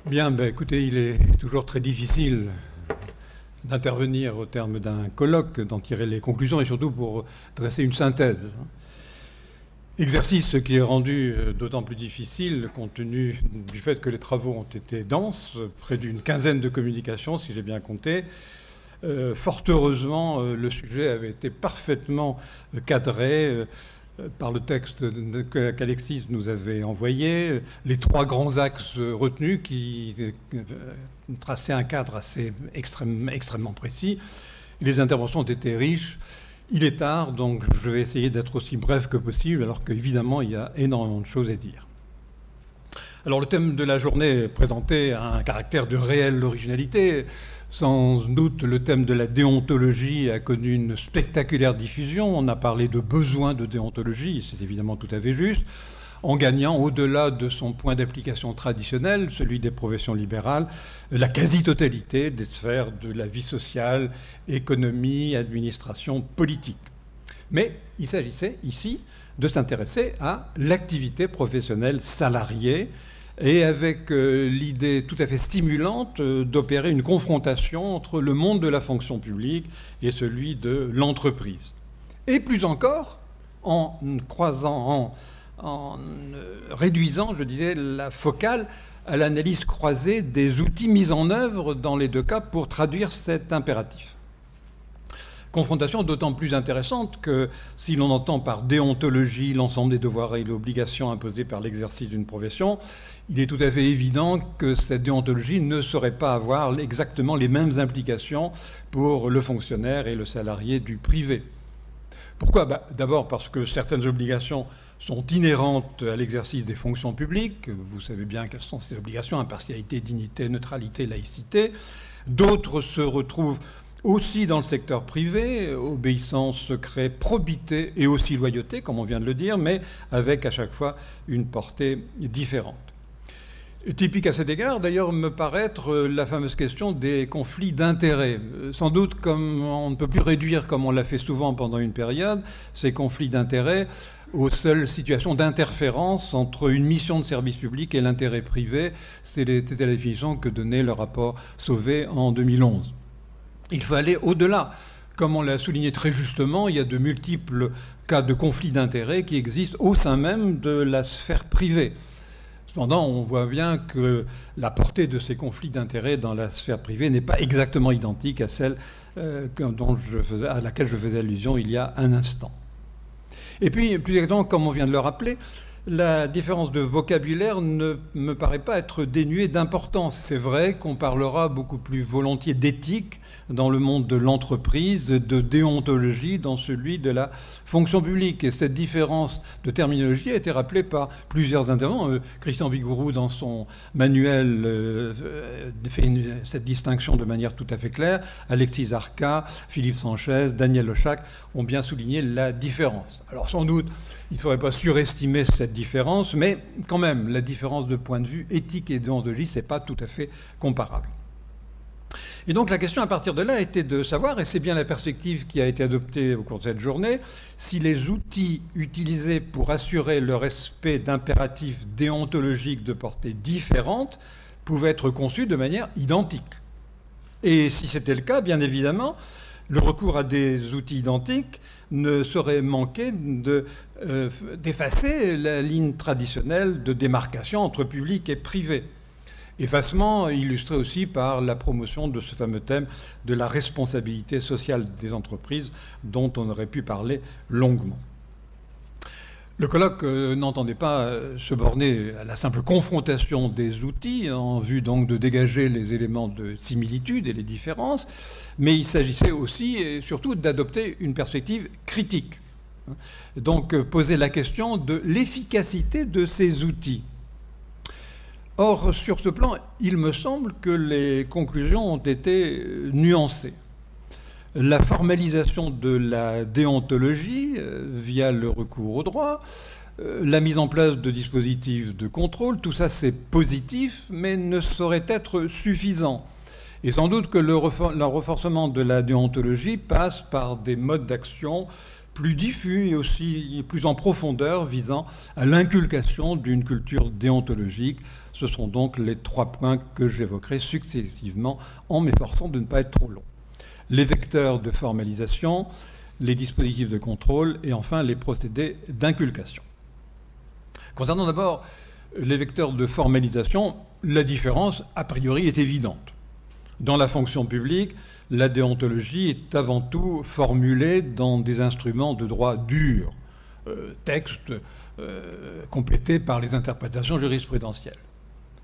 Bien, ben, écoutez, il est toujours très difficile d'intervenir au terme d'un colloque, d'en tirer les conclusions et surtout pour dresser une synthèse. Exercice qui est rendu d'autant plus difficile compte tenu du fait que les travaux ont été denses, près d'une quinzaine de communications, si j'ai bien compté. Fort heureusement, le sujet avait été parfaitement cadré par le texte qu'Alexis nous avait envoyé, les trois grands axes retenus qui traçaient un cadre assez extrêmement précis. Les interventions ont été riches. Il est tard, donc je vais essayer d'être aussi bref que possible, alors qu'évidemment, il y a énormément de choses à dire. Alors, le thème de la journée présentait un caractère de réelle originalité. Sans doute, le thème de la déontologie a connu une spectaculaire diffusion. On a parlé de besoin de déontologie, c'est évidemment tout à fait juste, en gagnant, au-delà de son point d'application traditionnel, celui des professions libérales, la quasi-totalité des sphères de la vie sociale, économie, administration, politique. Mais il s'agissait ici de s'intéresser à l'activité professionnelle salariée, et avec l'idée tout à fait stimulante d'opérer une confrontation entre le monde de la fonction publique et celui de l'entreprise. Et plus encore, en réduisant, je disais, la focale à l'analyse croisée des outils mis en œuvre dans les deux cas pour traduire cet impératif. Confrontation d'autant plus intéressante que si l'on entend par déontologie l'ensemble des devoirs et l'obligation imposée par l'exercice d'une profession, il est tout à fait évident que cette déontologie ne saurait pas avoir exactement les mêmes implications pour le fonctionnaire et le salarié du privé. Pourquoi ? D'abord parce que certaines obligations sont inhérentes à l'exercice des fonctions publiques. Vous savez bien quelles sont ces obligations, impartialité, dignité, neutralité, laïcité. D'autres se retrouvent aussi dans le secteur privé, obéissance, secret, probité et aussi loyauté, comme on vient de le dire, mais avec à chaque fois une portée différente. Typique à cet égard, d'ailleurs, me paraît être la fameuse question des conflits d'intérêts. Sans doute, comme on ne peut plus réduire, comme on l'a fait souvent pendant une période, ces conflits d'intérêts aux seules situations d'interférence entre une mission de service public et l'intérêt privé. C'était la définition que donnait le rapport Sauvé en 2011. Il faut aller au-delà. Comme on l'a souligné très justement, il y a de multiples cas de conflits d'intérêts qui existent au sein même de la sphère privée. Cependant, on voit bien que la portée de ces conflits d'intérêts dans la sphère privée n'est pas exactement identique à celle à laquelle je faisais allusion il y a un instant. Et puis, plus exactement, comme on vient de le rappeler, la différence de vocabulaire ne me paraît pas être dénuée d'importance. C'est vrai qu'on parlera beaucoup plus volontiers d'éthique dans le monde de l'entreprise, de déontologie dans celui de la fonction publique. Et cette différence de terminologie a été rappelée par plusieurs intervenants. Christian Vigouroux, dans son manuel, fait cette distinction de manière tout à fait claire. Alexis Arca, Philippe Sanchez, Daniel Ochac ont bien souligné la différence. Alors sans doute, il ne faudrait pas surestimer cette différence, mais quand même, la différence de point de vue éthique et déontologie, ce n'est pas tout à fait comparable. Et donc la question à partir de là était de savoir, et c'est bien la perspective qui a été adoptée au cours de cette journée, si les outils utilisés pour assurer le respect d'impératifs déontologiques de portée différente pouvaient être conçus de manière identique. Et si c'était le cas, bien évidemment, le recours à des outils identiques ne saurait manquer d'effacer la ligne traditionnelle de démarcation entre public et privé. Effacement illustré aussi par la promotion de ce fameux thème de la responsabilité sociale des entreprises dont on aurait pu parler longuement. Le colloque n'entendait pas se borner à la simple confrontation des outils en vue donc de dégager les éléments de similitude et les différences, mais il s'agissait aussi et surtout d'adopter une perspective critique. Donc poser la question de l'efficacité de ces outils. Or, sur ce plan, il me semble que les conclusions ont été nuancées. La formalisation de la déontologie via le recours au droit, la mise en place de dispositifs de contrôle, tout ça c'est positif, mais ne saurait être suffisant. Et sans doute que le renforcement de la déontologie passe par des modes d'action plus diffus et aussi plus en profondeur visant à l'inculcation d'une culture déontologique. Ce sont donc les 3 points que j'évoquerai successivement en m'efforçant de ne pas être trop long. Les vecteurs de formalisation, les dispositifs de contrôle et enfin les procédés d'inculcation. Concernant d'abord les vecteurs de formalisation, la différence a priori est évidente. Dans la fonction publique, la déontologie est avant tout formulée dans des instruments de droit dur, textes complétés par les interprétations jurisprudentielles.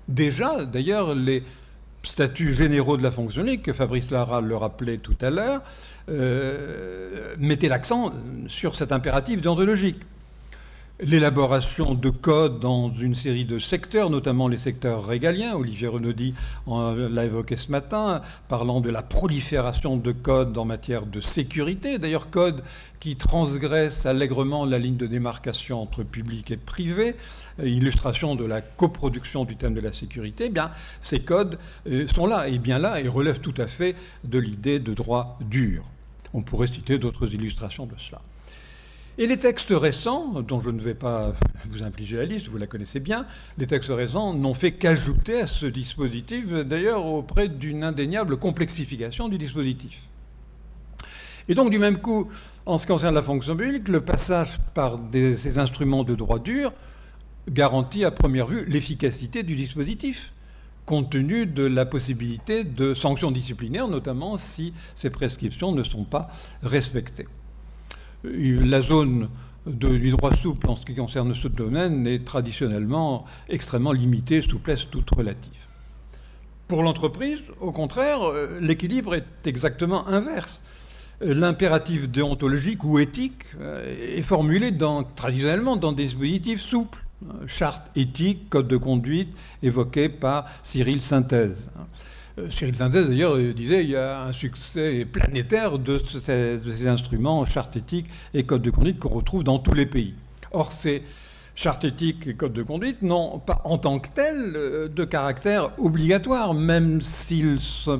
Déjà, d'ailleurs, les statuts généraux de la fonction publique, que Fabrice Lara le rappelait tout à l'heure, mettaient l'accent sur cet impératif déontologique. L'élaboration de codes dans une série de secteurs, notamment les secteurs régaliens. Olivier Renaudy l'a évoqué ce matin, parlant de la prolifération de codes en matière de sécurité. D'ailleurs, codes qui transgressent allègrement la ligne de démarcation entre public et privé, illustration de la coproduction du thème de la sécurité. Eh bien, ces codes sont là, et bien là, et relèvent tout à fait de l'idée de droit dur. On pourrait citer d'autres illustrations de cela. Et les textes récents, dont je ne vais pas vous infliger la liste, vous la connaissez bien, les textes récents n'ont fait qu'ajouter à ce dispositif, d'ailleurs auprès d'une indéniable complexification du dispositif. Et donc du même coup, en ce qui concerne la fonction publique, le passage par ces instruments de droit dur garantit à première vue l'efficacité du dispositif, compte tenu de la possibilité de sanctions disciplinaires, notamment si ces prescriptions ne sont pas respectées. La zone du droit souple en ce qui concerne ce domaine est traditionnellement extrêmement limitée, souplesse toute relative. Pour l'entreprise, au contraire, l'équilibre est exactement inverse. L'impératif déontologique ou éthique est formulé traditionnellement dans des dispositifs souples. Charte éthique, code de conduite, évoqué par Cyril Synthèse. Cyril Synthèse, d'ailleurs, disait qu'il y a un succès planétaire de ces instruments, charte éthique et code de conduite, qu'on retrouve dans tous les pays. Or, ces chartes éthiques et codes de conduite n'ont pas en tant que tels de caractère obligatoire, même s'ils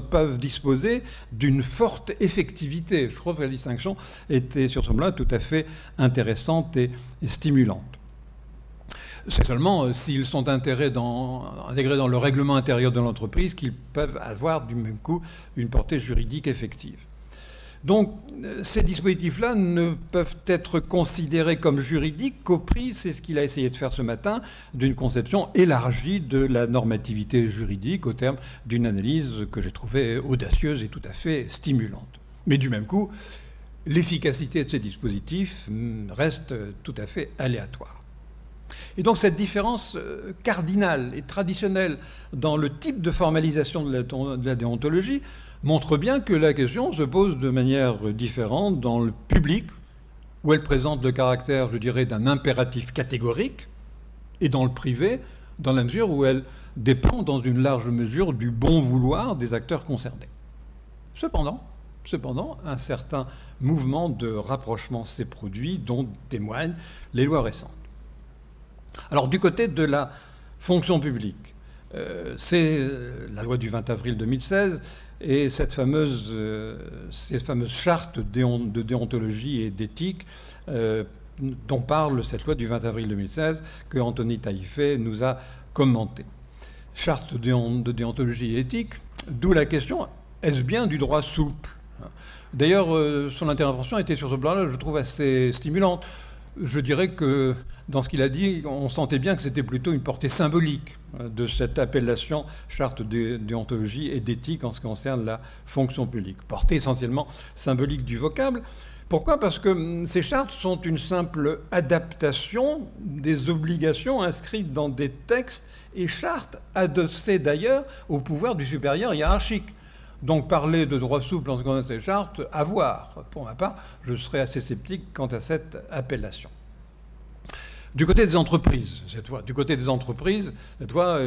peuvent disposer d'une forte effectivité. Je trouve que la distinction était sur ce plan-là tout à fait intéressante et stimulante. C'est seulement s'ils sont intégrés dans le règlement intérieur de l'entreprise qu'ils peuvent avoir du même coup une portée juridique effective. Donc ces dispositifs-là ne peuvent être considérés comme juridiques qu'au prix, c'est ce qu'il a essayé de faire ce matin, d'une conception élargie de la normativité juridique au terme d'une analyse que j'ai trouvée audacieuse et tout à fait stimulante. Mais du même coup, l'efficacité de ces dispositifs reste tout à fait aléatoire. Et donc cette différence cardinale et traditionnelle dans le type de formalisation de la déontologie montre bien que la question se pose de manière différente dans le public, où elle présente le caractère, je dirais, d'un impératif catégorique, et dans le privé, dans la mesure où elle dépend dans une large mesure du bon vouloir des acteurs concernés. Cependant, un certain mouvement de rapprochement s'est produit, dont témoignent les lois récentes. Alors, du côté de la fonction publique, c'est la loi du 20 avril 2016 et ces fameuses chartes de déontologie et d'éthique dont parle cette loi du 20 avril 2016 que Anthony Taïfé nous a commentée. Charte de déontologie et éthique, d'où la question, est-ce bien du droit souple? D'ailleurs, son intervention était sur ce plan-là, je trouve, assez stimulante. Je dirais que dans ce qu'il a dit, on sentait bien que c'était plutôt une portée symbolique de cette appellation charte de déontologie et d'éthique en ce qui concerne la fonction publique. Portée essentiellement symbolique du vocable. Pourquoi? Parce que ces chartes sont une simple adaptation des obligations inscrites dans des textes et chartes adossées d'ailleurs au pouvoir du supérieur hiérarchique. Donc parler de droit souple en ce qui concerne ces chartes, à voir. Pour ma part, je serais assez sceptique quant à cette appellation. Du côté des entreprises, cette fois,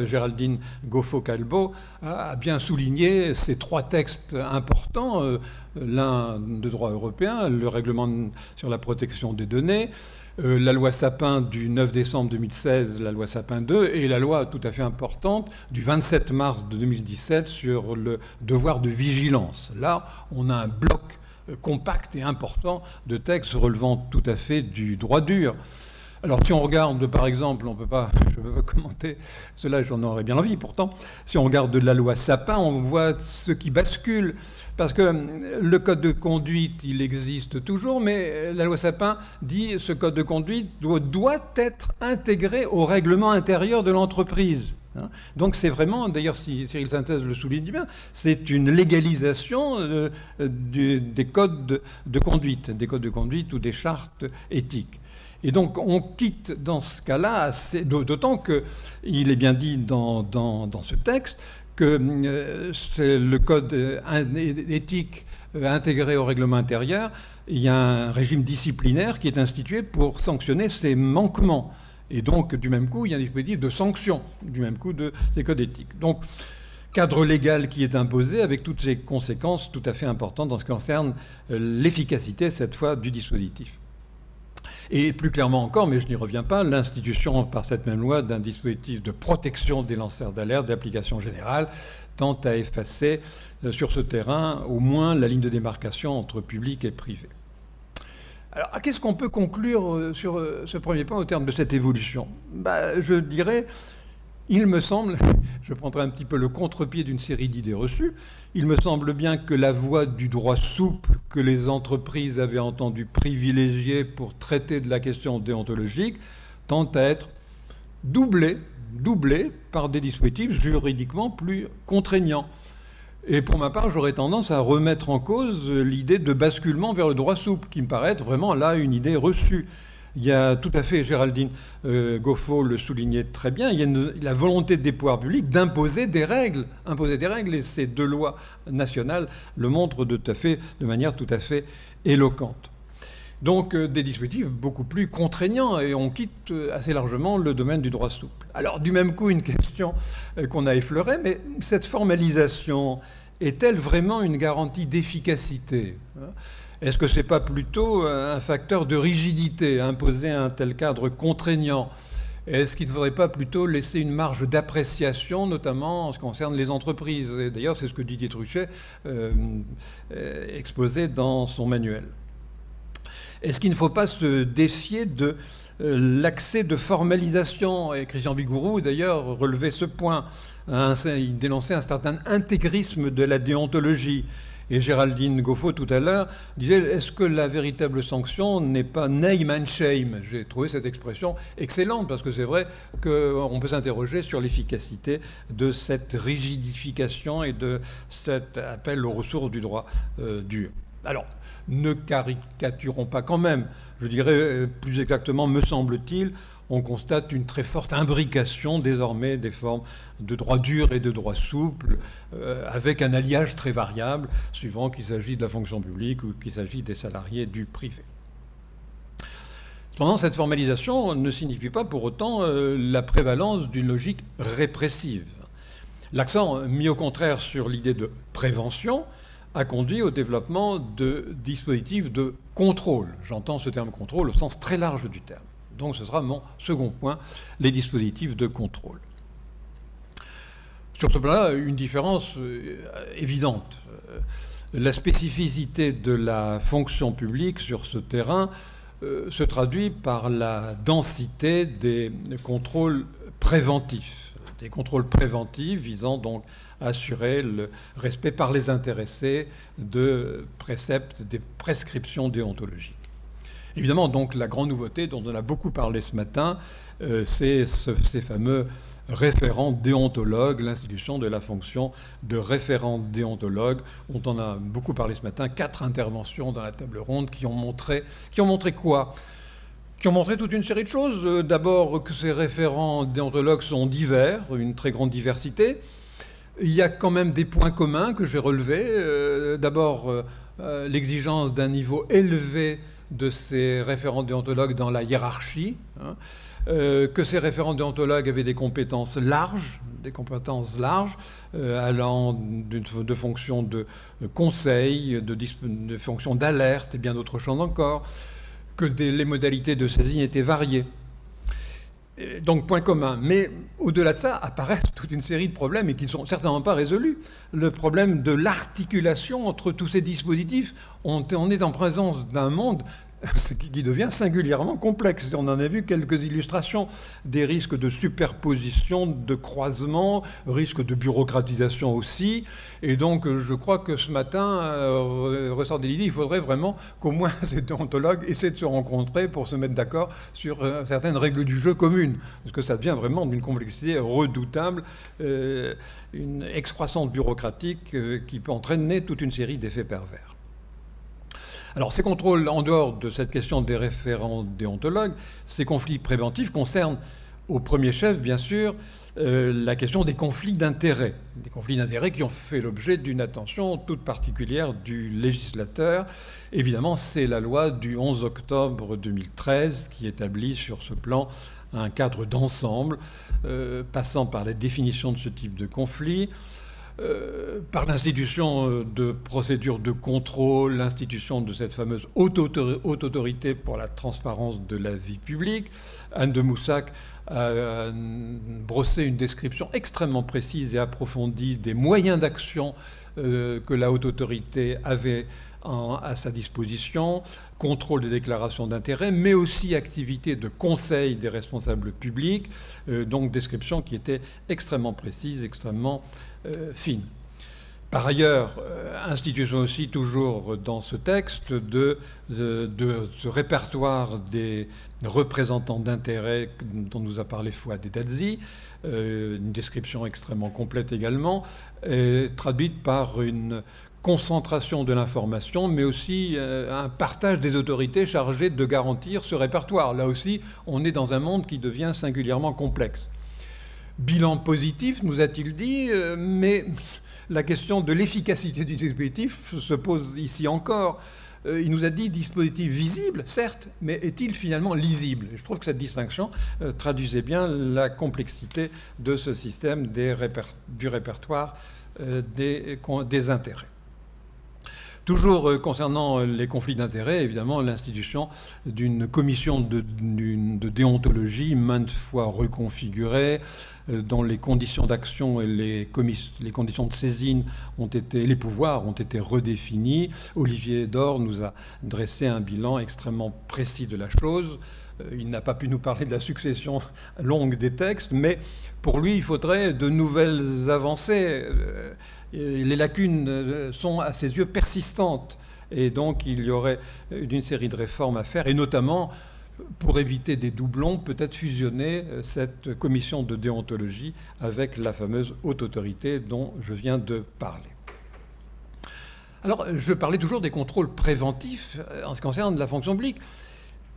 Géraldine Goffo-Calbo a bien souligné ces 3 textes importants, l'un de droit européen, le règlement sur la protection des données, la loi Sapin du 9 décembre 2016, la loi Sapin 2, et la loi tout à fait importante du 27 mars de 2017 sur le devoir de vigilance. Là, on a un bloc compact et important de textes relevant tout à fait du droit dur. Alors si on regarde par exemple, je ne peux pas commenter cela, j'en aurais bien envie pourtant, si on regarde de la loi Sapin, on voit ce qui bascule, parce que le code de conduite, il existe toujours, mais la loi Sapin dit ce code de conduite doit être intégré au règlement intérieur de l'entreprise. Donc c'est vraiment, d'ailleurs Cyril Synthèse le souligne bien, c'est une légalisation des codes de conduite, ou des chartes éthiques. Et donc on quitte dans ce cas-là, d'autant qu'il est bien dit dans ce texte que c'est le code éthique intégré au règlement intérieur, il y a un régime disciplinaire qui est institué pour sanctionner ces manquements. Et donc, du même coup, il y a un dispositif de sanction, du même coup, de ces codes éthiques. Donc, cadre légal qui est imposé avec toutes ces conséquences tout à fait importantes en ce qui concerne l'efficacité, cette fois, du dispositif. Et plus clairement encore, mais je n'y reviens pas, l'institution par cette même loi d'un dispositif de protection des lanceurs d'alerte d'application générale tend à effacer sur ce terrain au moins la ligne de démarcation entre public et privé. Alors, qu'est-ce qu'on peut conclure sur ce premier point au terme de cette évolution ? Je dirais, il me semble, je prendrai un petit peu le contre-pied d'une série d'idées reçues, il me semble bien que la voie du droit souple que les entreprises avaient entendu privilégier pour traiter de la question déontologique tend à être doublée par des dispositifs juridiquement plus contraignants. Et pour ma part, j'aurais tendance à remettre en cause l'idée de basculement vers le droit souple, qui me paraît être vraiment là une idée reçue. Il y a tout à fait, Géraldine Goffaut le soulignait très bien, il y a la volonté des pouvoirs publics d'imposer des règles, et ces deux lois nationales le montrent de manière tout à fait éloquente. Donc des dispositifs beaucoup plus contraignants, et on quitte assez largement le domaine du droit souple. Alors du même coup, une question qu'on a effleurée, mais cette formalisation est-elle vraiment une garantie d'efficacité ? Est-ce que ce n'est pas plutôt un facteur de rigidité, imposer un tel cadre contraignant ? Est-ce qu'il ne faudrait pas plutôt laisser une marge d'appréciation, notamment en ce qui concerne les entreprises ? Et d'ailleurs, c'est ce que Didier Truchet exposait dans son manuel. Est-ce qu'il ne faut pas se défier de l'accès de formalisation ? Et Christian Vigourou, d'ailleurs, relevait ce point. Il dénonçait un certain intégrisme de la déontologie. Et Géraldine Goffaut, tout à l'heure, disait « Est-ce que la véritable sanction n'est pas name and shame ?» J'ai trouvé cette expression excellente, parce que c'est vrai qu'on peut s'interroger sur l'efficacité de cette rigidification et de cet appel aux ressources du droit dur. Alors, ne caricaturons pas quand même. Je dirais, plus exactement, me semble-t-il, on constate une très forte imbrication désormais des formes de droit dur et de droit souple, avec un alliage très variable, suivant qu'il s'agit de la fonction publique ou qu'il s'agit des salariés du privé. Cependant, cette formalisation ne signifie pas pour autant la prévalence d'une logique répressive. L'accent mis au contraire sur l'idée de prévention a conduit au développement de dispositifs de contrôle. J'entends ce terme contrôle au sens très large du terme. Donc ce sera mon second point, les dispositifs de contrôle. Sur ce plan-là, une différence évidente. La spécificité de la fonction publique sur ce terrain se traduit par la densité des contrôles préventifs. Des contrôles préventifs visant donc à assurer le respect par les intéressés de préceptes, des prescriptions déontologiques. Évidemment, donc, la grande nouveauté dont on a beaucoup parlé ce matin, c'est ces fameux référents déontologues, l'institution de la fonction de référent déontologue, dont on a beaucoup parlé ce matin, 4 interventions dans la table ronde qui ont montré quoi ? Qui ont montré toute une série de choses. D'abord, que ces référents déontologues sont divers, une très grande diversité. Il y a quand même des points communs que j'ai relevés. D'abord, l'exigence d'un niveau élevé de ces référents déontologues dans la hiérarchie, que ces référents déontologues avaient des compétences larges, allant de fonctions de conseil, de fonctions d'alerte et bien d'autres choses encore, que les modalités de saisine étaient variées. Donc, point commun. Mais au-delà de ça, apparaissent toute une série de problèmes et qui ne sont certainement pas résolus. Le problème de l'articulation entre tous ces dispositifs. On est en présence d'un monde qui devient singulièrement complexe. On en a vu quelques illustrations, des risques de superposition, de croisement, risques de bureaucratisation aussi. Et donc, je crois que ce matin, ressort de l'idée, il faudrait vraiment qu'au moins ces déontologues essaient de se rencontrer pour se mettre d'accord sur certaines règles du jeu communes. Parce que ça devient vraiment d'une complexité redoutable, une excroissance bureaucratique qui peut entraîner toute une série d'effets pervers. Alors, ces contrôles, en dehors de cette question des référents déontologues, ces conflits préventifs concernent, au premier chef, bien sûr, la question des conflits d'intérêts. Des conflits d'intérêts qui ont fait l'objet d'une attention toute particulière du législateur. Évidemment, c'est la loi du 11 octobre 2013 qui établit sur ce plan un cadre d'ensemble, passant par la définition de ce type de conflit, par l'institution de procédures de contrôle, l'institution de cette fameuse haute autorité pour la transparence de la vie publique. Anne de Moussac a brossé une description extrêmement précise et approfondie des moyens d'action que la haute autorité avait à sa disposition, contrôle des déclarations d'intérêt, mais aussi activité de conseil des responsables publics, donc description qui était extrêmement précise, extrêmement fine. Par ailleurs, institution aussi toujours dans ce texte de ce répertoire des représentants d'intérêt dont nous a parlé Fouad Edadzi, une description extrêmement complète également, traduite par une concentration de l'information, mais aussi un partage des autorités chargées de garantir ce répertoire. Là aussi, on est dans un monde qui devient singulièrement complexe. Bilan positif, nous a-t-il dit, mais la question de l'efficacité du dispositif se pose ici encore. Il nous a dit dispositif visible, certes, mais est-il finalement lisible? Je trouve que cette distinction traduisait bien la complexité de ce système du répertoire des intérêts. Toujours concernant les conflits d'intérêts, évidemment, l'institution d'une commission de déontologie maintes fois reconfigurée, dont les conditions d'action et les conditions de saisine les pouvoirs ont été redéfinis. Olivier Dor nous a dressé un bilan extrêmement précis de la chose. Il n'a pas pu nous parler de la succession longue des textes, mais pour lui, il faudrait de nouvelles avancées. Les lacunes sont, à ses yeux, persistantes. Et donc, il y aurait une série de réformes à faire, et notamment, pour éviter des doublons, peut-être fusionner cette commission de déontologie avec la fameuse haute autorité dont je viens de parler. Alors, je parlais toujours des contrôles préventifs en ce qui concerne la fonction publique.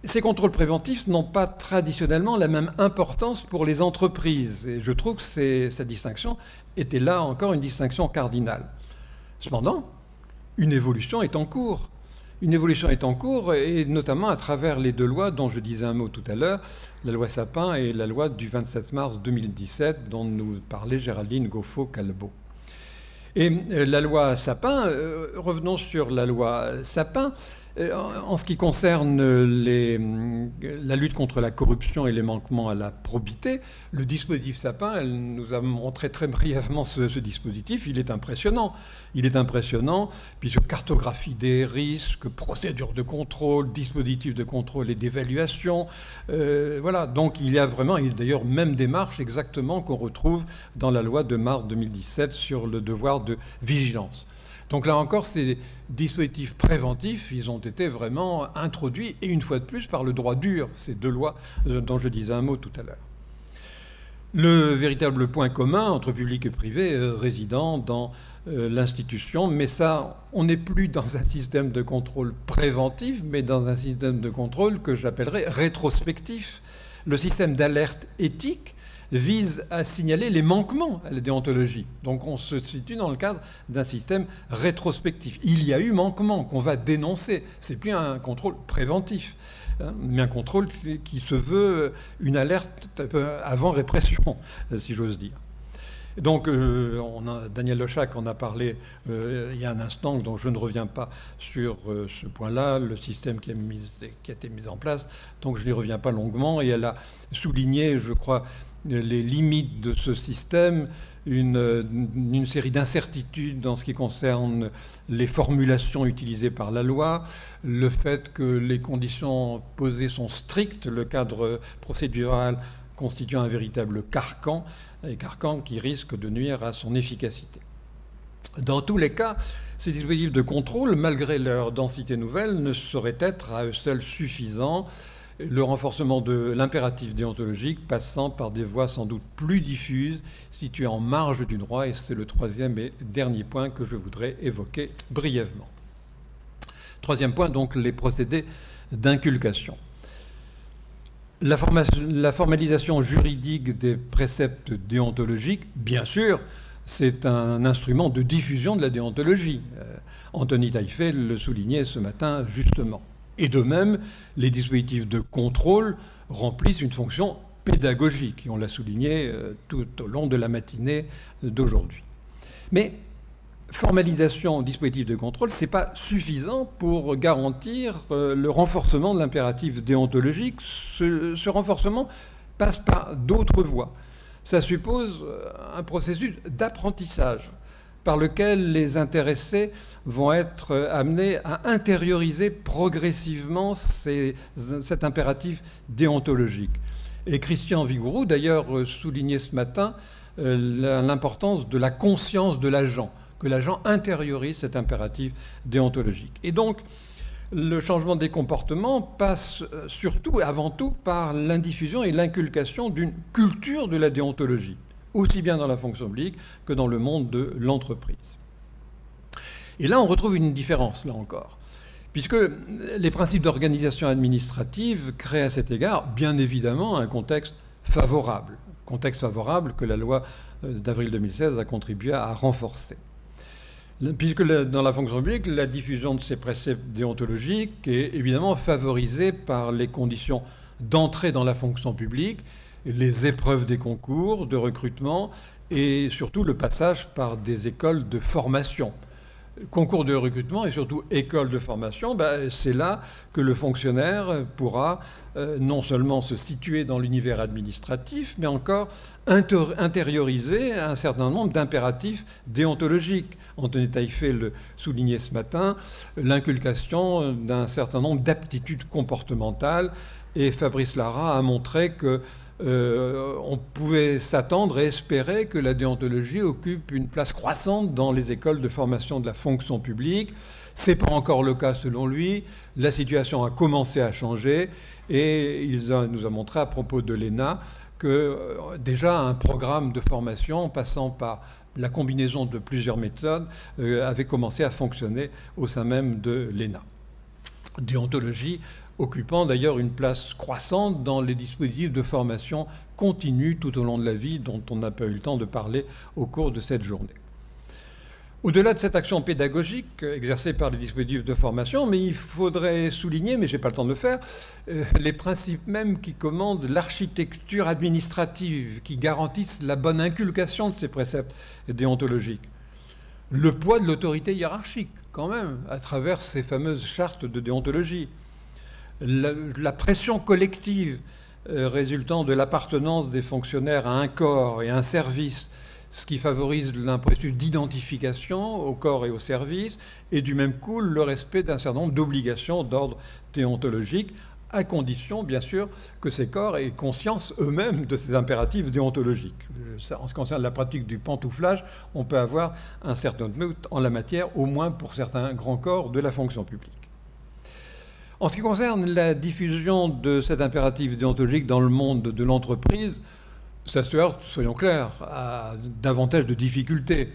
Ces contrôles préventifs n'ont pas traditionnellement la même importance pour les entreprises. Et je trouve que cette distinction était là encore une distinction cardinale. Cependant, une évolution est en cours. Une évolution est en cours, et notamment à travers les deux lois dont je disais un mot tout à l'heure, la loi Sapin et la loi du 27 mars 2017 dont nous parlait Géraldine Goffaut-Calbeau. Et la loi Sapin, revenons sur la loi Sapin. En ce qui concerne la lutte contre la corruption et les manquements à la probité, le dispositif Sapin, elle nous a montré très brièvement ce dispositif. Il est impressionnant. Il est impressionnant, puisque cartographie des risques, procédure de contrôle, dispositif de contrôle et d'évaluation. Voilà, donc il y a vraiment, d'ailleurs, même démarche exactement qu'on retrouve dans la loi de mars 2017 sur le devoir de vigilance. Donc là encore, ces dispositifs préventifs, ils ont été vraiment introduits, et une fois de plus, par le droit dur, ces deux lois dont je disais un mot tout à l'heure. Le véritable point commun entre public et privé résidant dans l'institution, mais ça, on n'est plus dans un système de contrôle préventif, mais dans un système de contrôle que j'appellerais rétrospectif. Le système d'alerte éthique vise à signaler les manquements à la déontologie. Donc on se situe dans le cadre d'un système rétrospectif. Il y a eu manquement qu'on va dénoncer. Ce n'est plus un contrôle préventif, mais un contrôle qui se veut une alerte avant répression, si j'ose dire. Donc, Daniel Lechac en a parlé il y a un instant, donc je ne reviens pas sur ce point-là, le système qui a été mis en place, donc je n'y reviens pas longuement, et elle a souligné, je crois, les limites de ce système, une série d'incertitudes dans ce qui concerne les formulations utilisées par la loi, le fait que les conditions posées sont strictes, le cadre procédural constituant un véritable carcan, et carcan qui risque de nuire à son efficacité. Dans tous les cas, ces dispositifs de contrôle, malgré leur densité nouvelle, ne sauraient être à eux seuls suffisants, le renforcement de l'impératif déontologique passant par des voies sans doute plus diffuses, situées en marge du droit, et c'est le troisième et dernier point que je voudrais évoquer brièvement. Troisième point, donc, les procédés d'inculcation. La formalisation juridique des préceptes déontologiques, bien sûr, c'est un instrument de diffusion de la déontologie. Anthony Taillefer le soulignait ce matin justement. Et de même, les dispositifs de contrôle remplissent une fonction pédagogique, et on l'a souligné tout au long de la matinée d'aujourd'hui. Mais formalisation, dispositif de contrôle, ce n'est pas suffisant pour garantir le renforcement de l'impératif déontologique. Ce renforcement passe par d'autres voies. Ça suppose un processus d'apprentissage par lequel les intéressés vont être amenés à intérioriser progressivement cet impératif déontologique. Et Christian Vigouroux, d'ailleurs, soulignait ce matin l'importance de la conscience de l'agent, que l'agent intériorise cet impératif déontologique. Et donc, le changement des comportements passe surtout et avant tout par l'indiffusion et l'inculcation d'une culture de la déontologie, aussi bien dans la fonction publique que dans le monde de l'entreprise. Et là, on retrouve une différence, là encore, puisque les principes d'organisation administrative créent à cet égard, bien évidemment, un contexte favorable que la loi d'avril 2016 a contribué à renforcer. Puisque dans la fonction publique, la diffusion de ces préceptes déontologiques est évidemment favorisée par les conditions d'entrée dans la fonction publique, les épreuves des concours de recrutement et surtout le passage par des écoles de formation. Concours de recrutement et surtout école de formation, c'est là que le fonctionnaire pourra non seulement se situer dans l'univers administratif, mais encore intérioriser un certain nombre d'impératifs déontologiques. Anthony Taillefer le soulignait ce matin, l'inculcation d'un certain nombre d'aptitudes comportementales, et Fabrice Lara a montré que on pouvait s'attendre et espérer que la déontologie occupe une place croissante dans les écoles de formation de la fonction publique. Ce n'est pas encore le cas selon lui. La situation a commencé à changer et il nous a montré à propos de l'ENA que déjà un programme de formation passant par la combinaison de plusieurs méthodes avait commencé à fonctionner au sein même de l'ENA. Déontologie occupant d'ailleurs une place croissante dans les dispositifs de formation continue tout au long de la vie dont on n'a pas eu le temps de parler au cours de cette journée. Au-delà de cette action pédagogique exercée par les dispositifs de formation, mais il faudrait souligner, mais je n'ai pas le temps de le faire, les principes mêmes qui commandent l'architecture administrative, qui garantissent la bonne inculcation de ces préceptes déontologiques. Le poids de l'autorité hiérarchique, quand même, à travers ces fameuses chartes de déontologie. La pression collective résultant de l'appartenance des fonctionnaires à un corps et à un service, ce qui favorise l'impression d'identification au corps et au service, et du même coup le respect d'un certain nombre d'obligations d'ordre déontologique, à condition, bien sûr, que ces corps aient conscience eux-mêmes de ces impératifs déontologiques. En ce qui concerne la pratique du pantouflage, on peut avoir un certain doute en la matière, au moins pour certains grands corps de la fonction publique. En ce qui concerne la diffusion de cet impératif déontologique dans le monde de l'entreprise, ça se heurte, soyons clairs, à davantage de difficultés.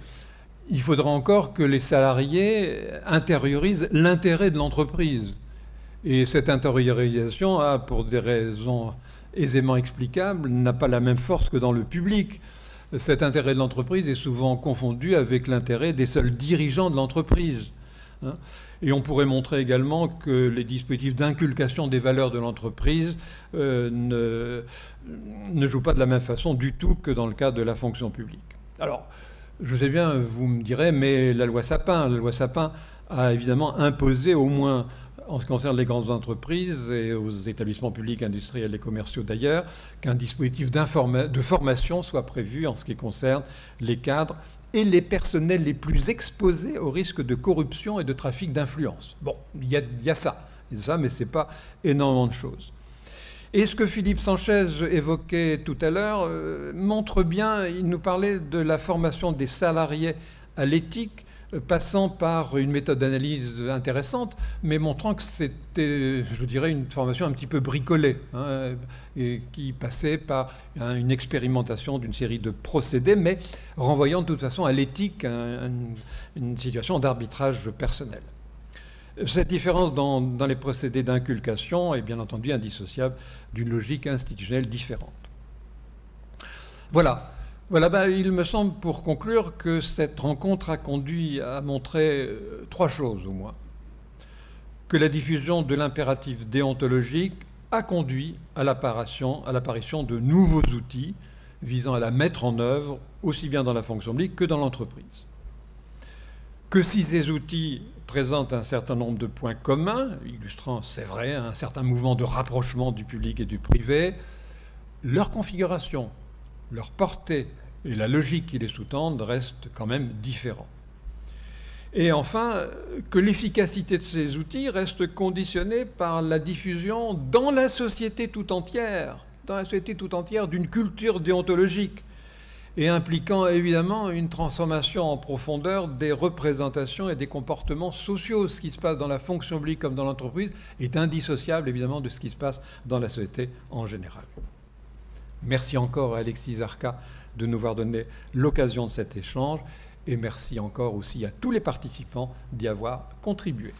Il faudra encore que les salariés intériorisent l'intérêt de l'entreprise. Et cette intériorisation a, pour des raisons aisément explicables, n'a pas la même force que dans le public. Cet intérêt de l'entreprise est souvent confondu avec l'intérêt des seuls dirigeants de l'entreprise. Et on pourrait montrer également que les dispositifs d'inculcation des valeurs de l'entreprise ne jouent pas de la même façon du tout que dans le cas de la fonction publique. Alors, je sais bien, vous me direz, mais la loi Sapin a évidemment imposé, au moins en ce qui concerne les grandes entreprises et aux établissements publics, industriels et commerciaux d'ailleurs, qu'un dispositif de formation soit prévu en ce qui concerne les cadres et les personnels les plus exposés au risque de corruption et de trafic d'influence. Bon, il y a ça, mais ce n'est pas énormément de choses. Et ce que Philippe Sanchez évoquait tout à l'heure montre bien, il nous parlait de la formation des salariés à l'éthique, passant par une méthode d'analyse intéressante, mais montrant que c'était, je dirais, une formation un petit peu bricolée, et qui passait par une expérimentation d'une série de procédés, mais renvoyant de toute façon à l'éthique, une situation d'arbitrage personnel. Cette différence dans les procédés d'inculcation est bien entendu indissociable d'une logique institutionnelle différente. Voilà, il me semble, pour conclure, que cette rencontre a conduit à montrer trois choses au moins. Que la diffusion de l'impératif déontologique a conduit à l'apparition de nouveaux outils visant à la mettre en œuvre, aussi bien dans la fonction publique que dans l'entreprise. Que si ces outils présentent un certain nombre de points communs, illustrant, c'est vrai, un certain mouvement de rapprochement du public et du privé, leur configuration, leur portée et la logique qui les sous-tendent restent quand même différents. Et enfin, que l'efficacité de ces outils reste conditionnée par la diffusion dans la société tout entière d'une culture déontologique, et impliquant évidemment une transformation en profondeur des représentations et des comportements sociaux. Ce qui se passe dans la fonction publique comme dans l'entreprise est indissociable évidemment de ce qui se passe dans la société en général. Merci encore à Alexis Zarka de nous avoir donné l'occasion de cet échange, et merci encore aussi à tous les participants d'y avoir contribué.